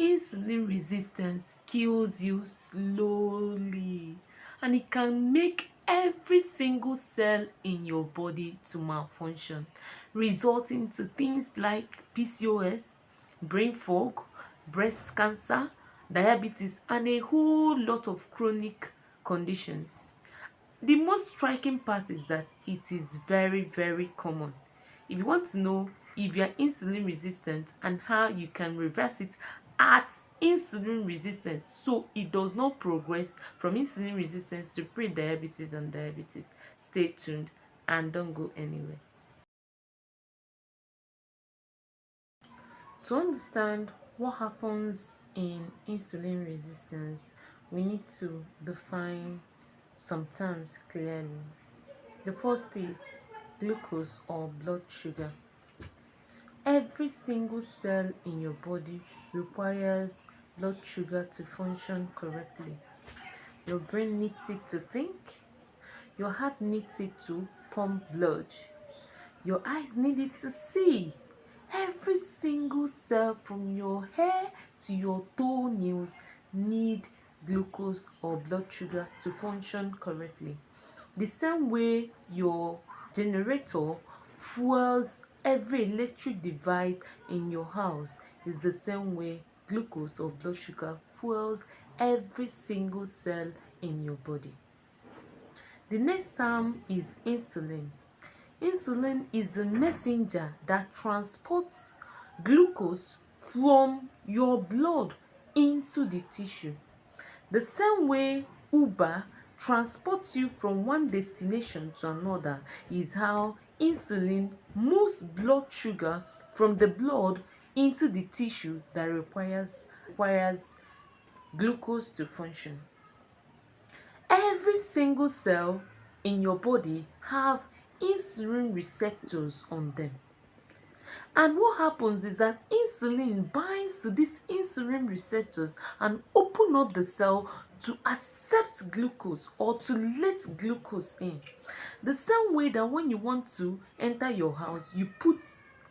Insulin resistance kills you slowly, and it can make every single cell in your body to malfunction, resulting to things like PCOS, brain fog, breast cancer, diabetes, and a whole lot of chronic conditions. The most striking part is that it is very, very common. If you want to know if you are insulin resistant and how you can reverse it at insulin resistance so it does not progress from insulin resistance to pre-diabetes and diabetes, stay tuned and don't go anywhere. To understand what happens in insulin resistance, we need to define some terms clearly. The first is glucose or blood sugar. Every single cell in your body requires blood sugar to function correctly. Your brain needs it to think, your heart needs it to pump blood, your eyes need it to see. Every single cell from your hair to your toenails need glucose or blood sugar to function correctly. The same way your generator fuels every electric device in your house is the same way glucose or blood sugar fuels every single cell in your body. The next term is insulin. Insulin is the messenger that transports glucose from your blood into the tissue. The same way Uber transports you from one destination to another is how insulin moves blood sugar from the blood into the tissue that requires glucose to function. Every single cell in your body have insulin receptors on them. And what happens is that insulin binds to these insulin receptors and open up the cell to accept glucose or to let glucose in. The same way that when you want to enter your house, you put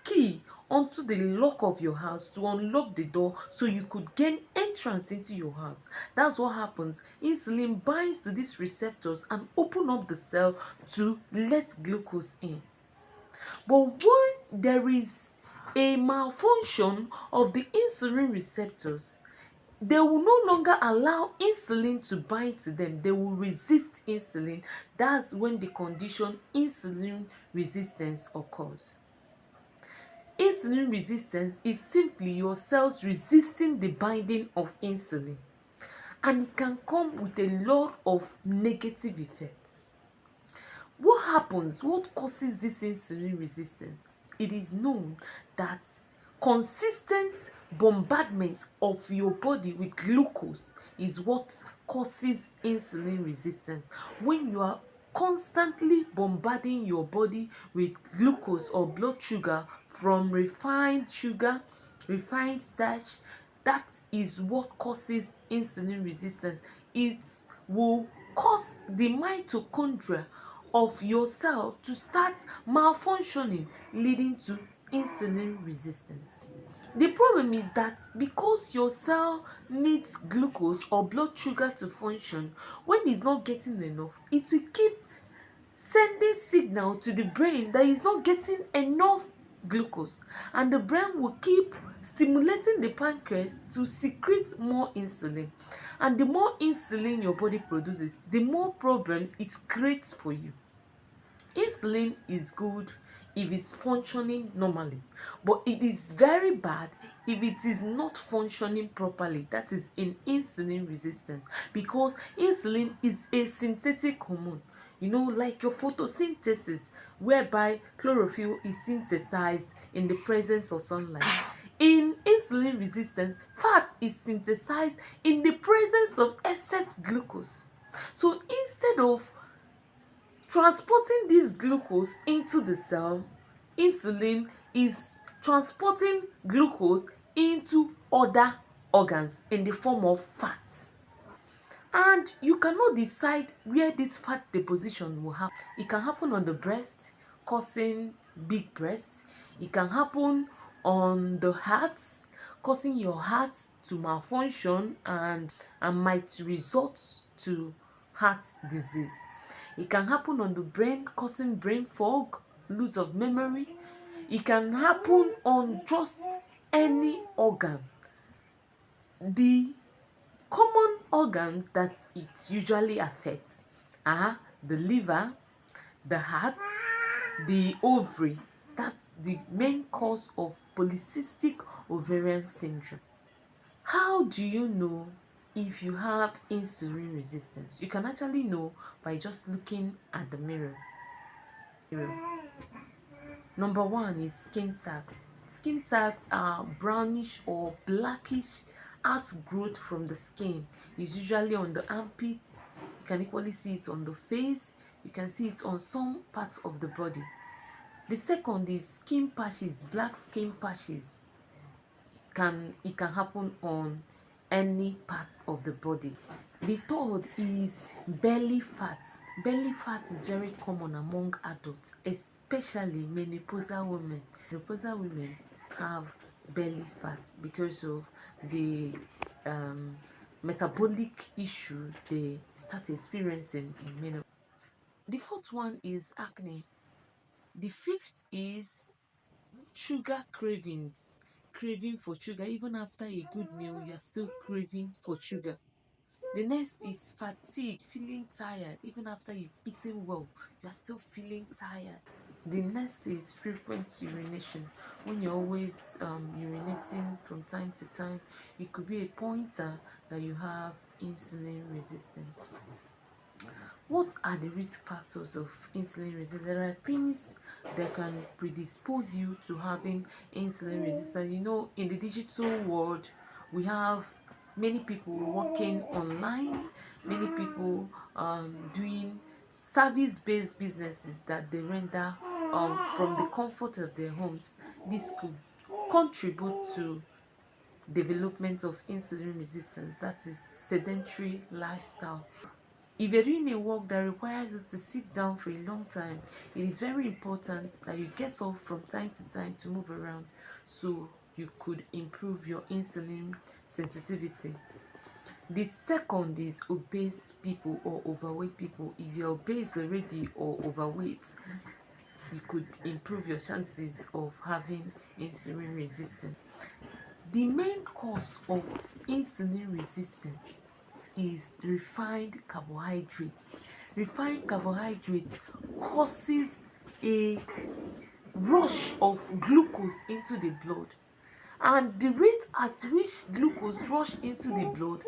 key onto the lock of your house to unlock the door so you could gain entrance into your house. That's what happens. Insulin binds to these receptors and open up the cell to let glucose in. But when there is a malfunction of the insulin receptors, they will no longer allow insulin to bind to them. They will resist insulin. That's when the condition insulin resistance occurs. Insulin resistance is simply your cells resisting the binding of insulin, and it can come with a lot of negative effects. What happens? What causes this insulin resistance? It is known that consistent bombardment of your body with glucose is what causes insulin resistance. When you are constantly bombarding your body with glucose or blood sugar from refined sugar, refined starch, that is what causes insulin resistance. It will cause the mitochondria of your cell to start malfunctioning, leading to insulin resistance. The problem is that because your cell needs glucose or blood sugar to function, when it's not getting enough, it will keep sending signal to the brain that is not getting enough glucose, and the brain will keep stimulating the pancreas to secrete more insulin. And the more insulin your body produces, the more problem it creates for you. Insulin is good if it's functioning normally, but it is very bad if it is not functioning properly. That is in insulin resistance, because insulin is a synthetic hormone, like your photosynthesis, whereby chlorophyll is synthesized in the presence of sunlight. In insulin resistance, fat is synthesized in the presence of excess glucose. So instead of transporting this glucose into the cell, insulin is transporting glucose into other organs in the form of fat. And you cannot decide where this fat deposition will happen. It can happen on the breast, causing big breasts. It can happen on the heart, causing your heart to malfunction and might result to heart disease. It can happen on the brain, causing brain fog, loss of memory. It can happen on just any organ. The common organs that it usually affects are the liver, the heart, the ovary. That's the main cause of polycystic ovarian syndrome. How do you know if you have insulin resistance? You can actually know by just looking at the mirror. Number one is skin tags. Skin tags are brownish or blackish outgrowth from the skin. It's usually on the armpits. You can equally see it on the face. You can see it on some parts of the body. The second is skin patches, black skin patches. It can happen on any part of the body. The third is belly fat. Belly fat is very common among adults, especially menopausal women. Menopausal women have belly fat because of the metabolic issue they start experiencing in menopause. The fourth one is acne. The fifth is sugar cravings. Craving for sugar. Even after a good meal, you are still craving for sugar. The next is fatigue, feeling tired. Even after you've eaten well, you're still feeling tired. The next is frequent urination. When you're always urinating from time to time, it could be a pointer that you have insulin resistance. What are the risk factors of insulin resistance? There are things that can predispose you to having insulin resistance. You know, in the digital world, we have many people working online, many people doing service-based businesses that they render from the comfort of their homes. This could contribute to development of insulin resistance, that is sedentary lifestyle. If you're doing a work that requires you to sit down for a long time, it is very important that you get up from time to time to move around so you could improve your insulin sensitivity. The second is obese people or overweight people. If you're obese already or overweight, you could improve your chances of having insulin resistance. The main cause of insulin resistance is refined carbohydrates. Refined carbohydrates causes a rush of glucose into the blood, and the rate at which glucose rush into the blood,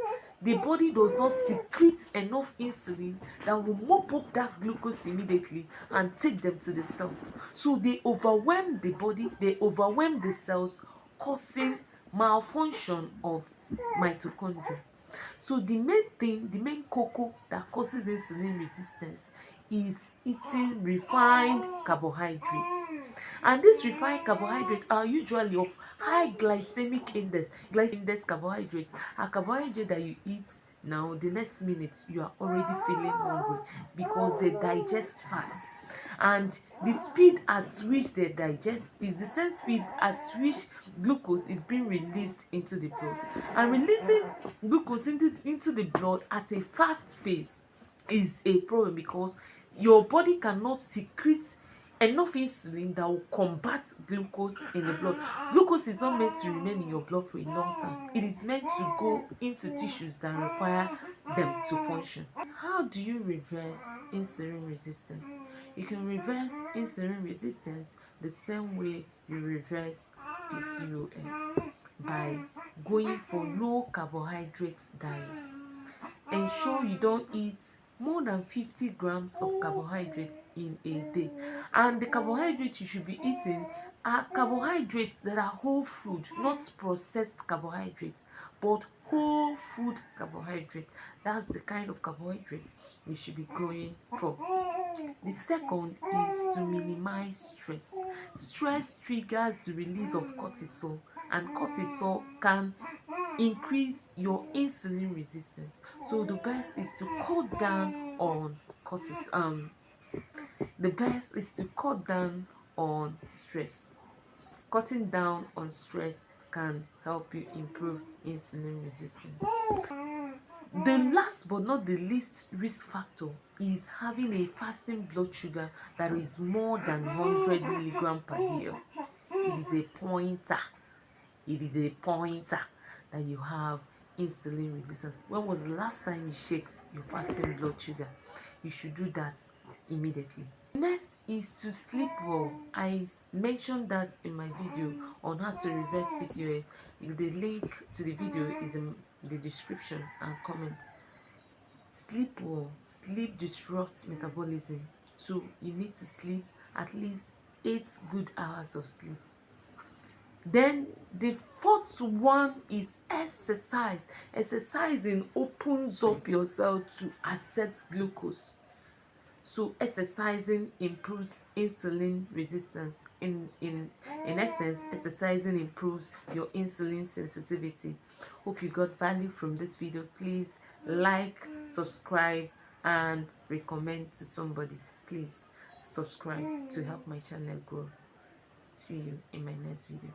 the body does not secrete enough insulin that will mop up that glucose immediately and take them to the cell. So they overwhelm the body, they overwhelm the cells, causing malfunction of mitochondria. So the main thing, the main cocoa that causes insulin resistance is eating refined carbohydrates. And these refined carbohydrates are usually of high glycemic index. Glycemic index carbohydrates are carbohydrates that you eat now, the next minute you are already feeling hungry because they digest fast. And the speed at which they digest is the same speed at which glucose is being released into the blood. And releasing glucose into the blood at a fast pace is a problem because your body cannot secrete enough insulin that will combat glucose in the blood. Glucose is not meant to remain in your blood for a long time. It is meant to go into tissues that require them to function. How do you reverse insulin resistance? You can reverse insulin resistance the same way you reverse PCOS, by going for low carbohydrate diet. Ensure you don't eat more than 50 grams of carbohydrates in a day. And the carbohydrates you should be eating are carbohydrates that are whole food, not processed carbohydrates, but whole food carbohydrate. That's the kind of carbohydrate we should be going for. The second is to minimize stress. Stress triggers the release of cortisol, and cortisol can increase your insulin resistance. So the best is to cut down on cortisol. The best is to cut down on stress. Cutting down on stress can help you improve insulin resistance. The last but not the least risk factor is having a fasting blood sugar that is more than 100 milligram per day. It is a pointer. It is a pointer that you have insulin resistance. When was the last time you checked your fasting blood sugar? You should do that immediately. Next is to sleep well. I mentioned that in my video on how to reverse PCOS. The link to the video is in the description and comment. Sleep well. Sleep disrupts metabolism, so you need to sleep at least 8 good hours of sleep. Then the fourth one is exercise. Exercising opens up your cell to accept glucose. So exercising improves insulin resistance. In essence, exercising improves your insulin sensitivity. Hope you got value from this video. Please like, subscribe, and recommend to somebody. Please subscribe to help my channel grow. See you in my next video.